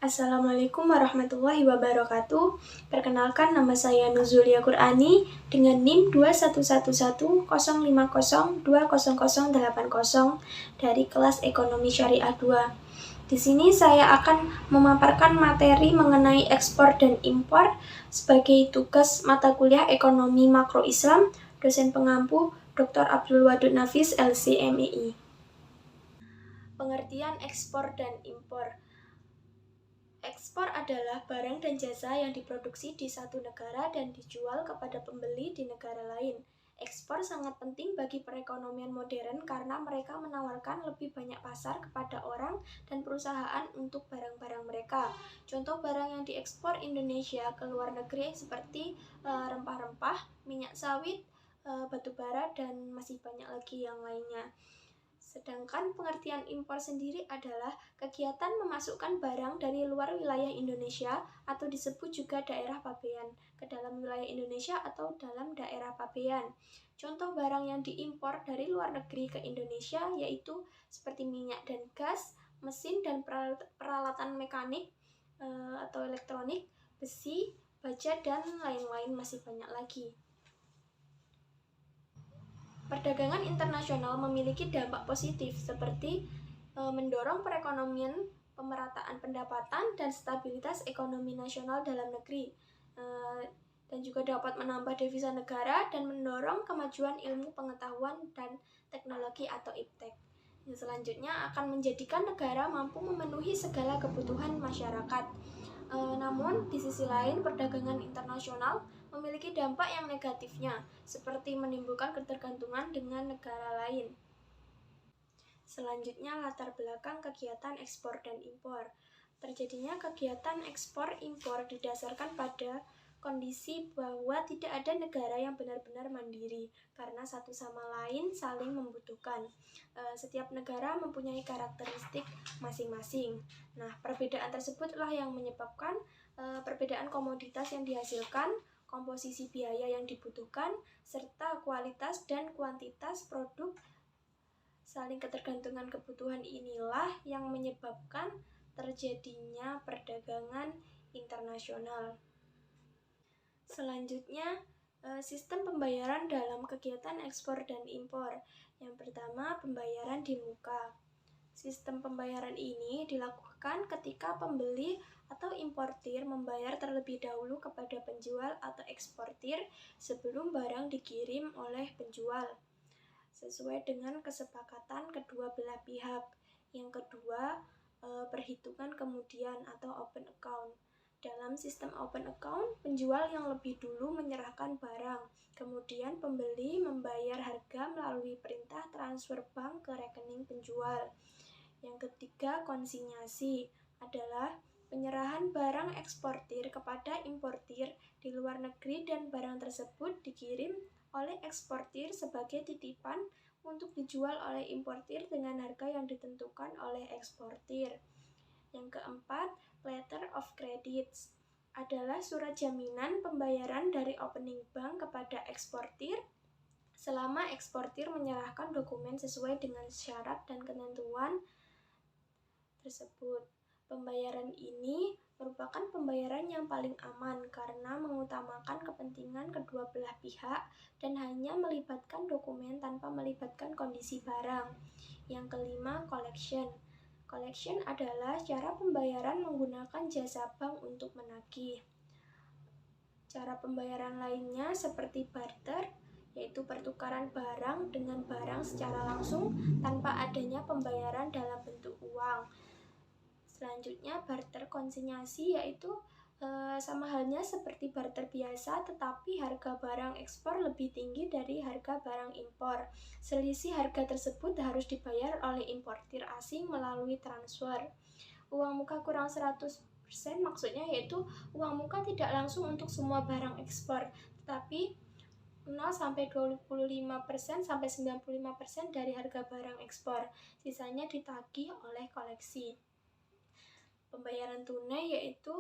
Assalamualaikum warahmatullahi wabarakatuh. Perkenalkan, nama saya Nuzulia Qur'ani dengan NIM 211105020080 dari kelas Ekonomi Syariah 2. Di sini saya akan memaparkan materi mengenai ekspor dan impor sebagai tugas mata kuliah Ekonomi Makro Islam, dosen pengampu Dr. Abdul Wadud Nafis, LC.MEI. Pengertian ekspor dan impor. Ekspor adalah barang dan jasa yang diproduksi di satu negara dan dijual kepada pembeli di negara lain. Ekspor sangat penting bagi perekonomian modern karena mereka menawarkan lebih banyak pasar kepada orang dan perusahaan untuk barang-barang mereka. Contoh barang yang diekspor Indonesia ke luar negeri seperti rempah-rempah, minyak sawit, batu bara, dan masih banyak lagi yang lainnya. Sedangkan pengertian impor sendiri adalah kegiatan memasukkan barang dari luar wilayah Indonesia atau disebut juga daerah pabean ke dalam wilayah Indonesia atau dalam daerah pabean. Contoh barang yang diimpor dari luar negeri ke Indonesia yaitu seperti minyak dan gas, mesin dan peralatan mekanik atau elektronik, besi, baja, dan lain-lain masih banyak lagi. Perdagangan internasional memiliki dampak positif seperti mendorong perekonomian, pemerataan pendapatan, dan stabilitas ekonomi nasional dalam negeri, dan juga dapat menambah devisa negara dan mendorong kemajuan ilmu pengetahuan dan teknologi atau iptek. Yang selanjutnya akan menjadikan negara mampu memenuhi segala kebutuhan masyarakat. Namun, di sisi lain, perdagangan internasional memiliki dampak yang negatifnya, seperti menimbulkan ketergantungan dengan negara lain. Selanjutnya, latar belakang kegiatan ekspor dan impor. Terjadinya kegiatan ekspor-impor didasarkan pada kondisi bahwa tidak ada negara yang benar-benar mandiri, karena satu sama lain saling membutuhkan. Setiap negara mempunyai karakteristik masing-masing. Nah, perbedaan tersebutlah yang menyebabkan perbedaan komoditas yang dihasilkan, komposisi biaya yang dibutuhkan, serta kualitas dan kuantitas produk. Saling ketergantungan kebutuhan inilah yang menyebabkan terjadinya perdagangan internasional. Selanjutnya, sistem pembayaran dalam kegiatan ekspor dan impor. Yang pertama, pembayaran di muka. Sistem pembayaran ini dilakukan ketika pembeli atau importir membayar terlebih dahulu kepada penjual atau eksportir sebelum barang dikirim oleh penjual, sesuai dengan kesepakatan kedua belah pihak. Yang kedua, perhitungan kemudian atau open account. Dalam sistem open account, penjual yang lebih dulu menyerahkan barang, kemudian pembeli membayar harga melalui perintah transfer bank ke rekening penjual. Yang ketiga, konsinyasi adalah penyerahan barang eksportir kepada importir di luar negeri dan barang tersebut dikirim oleh eksportir sebagai titipan untuk dijual oleh importir dengan harga yang ditentukan oleh eksportir. Yang keempat, letter of credit adalah surat jaminan pembayaran dari opening bank kepada eksportir selama eksportir menyerahkan dokumen sesuai dengan syarat dan ketentuan tersebut. Pembayaran ini merupakan pembayaran yang paling aman karena mengutamakan kepentingan kedua belah pihak dan hanya melibatkan dokumen tanpa melibatkan kondisi barang. Yang kelima, collection. Collection adalah cara pembayaran menggunakan jasa bank untuk menagih. Cara pembayaran lainnya seperti barter, yaitu pertukaran barang dengan barang secara langsung tanpa adanya pembayaran dalam bentuk uang. Selanjutnya, barter konsinyasi, yaitu sama halnya seperti barter biasa, tetapi harga barang ekspor lebih tinggi dari harga barang impor. Selisih harga tersebut harus dibayar oleh importir asing melalui transfer. Uang muka kurang 100% maksudnya yaitu uang muka tidak langsung untuk semua barang ekspor, tetapi 0-25% sampai 95% dari harga barang ekspor. Sisanya ditagih oleh koleksi. Pembayaran tunai yaitu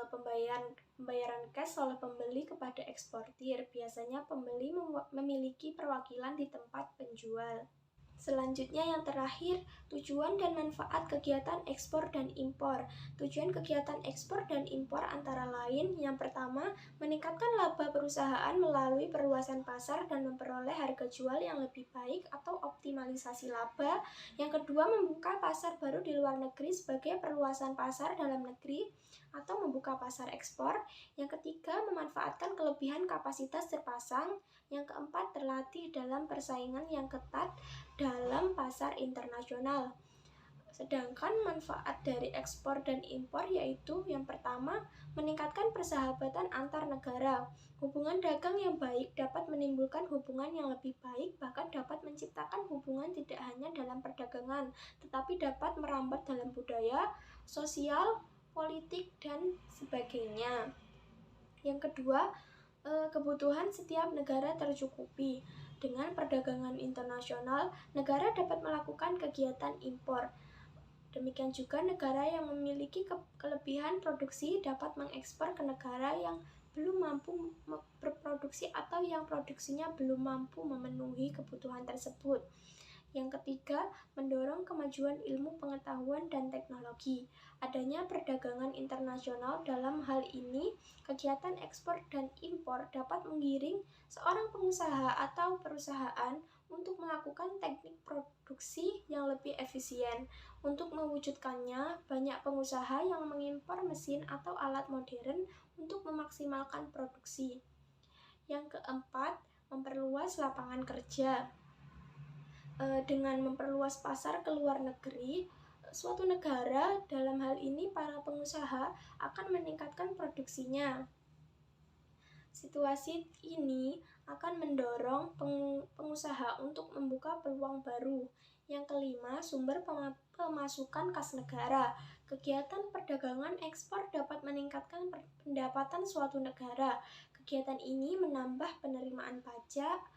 pembayaran cash oleh pembeli kepada eksportir. Biasanya pembeli memiliki perwakilan di tempat penjual. Selanjutnya yang terakhir, tujuan dan manfaat kegiatan ekspor dan impor. Tujuan kegiatan ekspor dan impor antara lain, yang pertama, meningkatkan laba perusahaan melalui perluasan pasar dan memperoleh harga jual yang lebih baik atau optimalisasi laba. Yang kedua, membuka pasar baru di luar negeri sebagai perluasan pasar dalam negeri atau membuka pasar ekspor. Yang ketiga, memanfaatkan kelebihan kapasitas terpasang. Yang keempat, terlatih dalam persaingan yang ketat dalam pasar internasional. Sedangkan manfaat dari ekspor dan impor yaitu yang pertama, meningkatkan persahabatan antar negara. Hubungan dagang yang baik dapat menimbulkan hubungan yang lebih baik, bahkan dapat menciptakan hubungan tidak hanya dalam perdagangan, tetapi dapat merambat dalam budaya, sosial, politik, dan sebagainya. Yang kedua, kebutuhan setiap negara tercukupi. Dengan perdagangan internasional, negara dapat melakukan kegiatan impor. Demikian juga negara yang memiliki kelebihan produksi dapat mengekspor ke negara yang belum mampu berproduksi atau yang produksinya belum mampu memenuhi kebutuhan tersebut. Yang ketiga, mendorong kemajuan ilmu pengetahuan dan teknologi. Adanya perdagangan internasional dalam hal ini, kegiatan ekspor dan impor dapat menggiring seorang pengusaha atau perusahaan untuk melakukan teknik produksi yang lebih efisien. Untuk mewujudkannya, banyak pengusaha yang mengimpor mesin atau alat modern untuk memaksimalkan produksi. Yang keempat, memperluas lapangan kerja. Dengan memperluas pasar ke luar negeri, suatu negara, dalam hal ini para pengusaha, akan meningkatkan produksinya. Situasi ini akan mendorong pengusaha untuk membuka peluang baru. Yang kelima, sumber pemasukan kas negara. Kegiatan perdagangan ekspor dapat meningkatkan pendapatan suatu negara. Kegiatan ini menambah penerimaan pajak,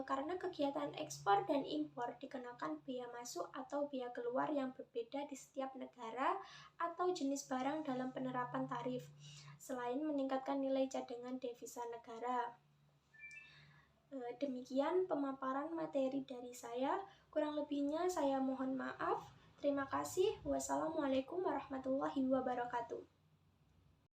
karena kegiatan ekspor dan impor dikenakan biaya masuk atau biaya keluar yang berbeda di setiap negara atau jenis barang dalam penerapan tarif, selain meningkatkan nilai cadangan devisa negara. Demikian pemaparan materi dari saya. Kurang lebihnya saya mohon maaf. Terima kasih. Wassalamualaikum warahmatullahi wabarakatuh.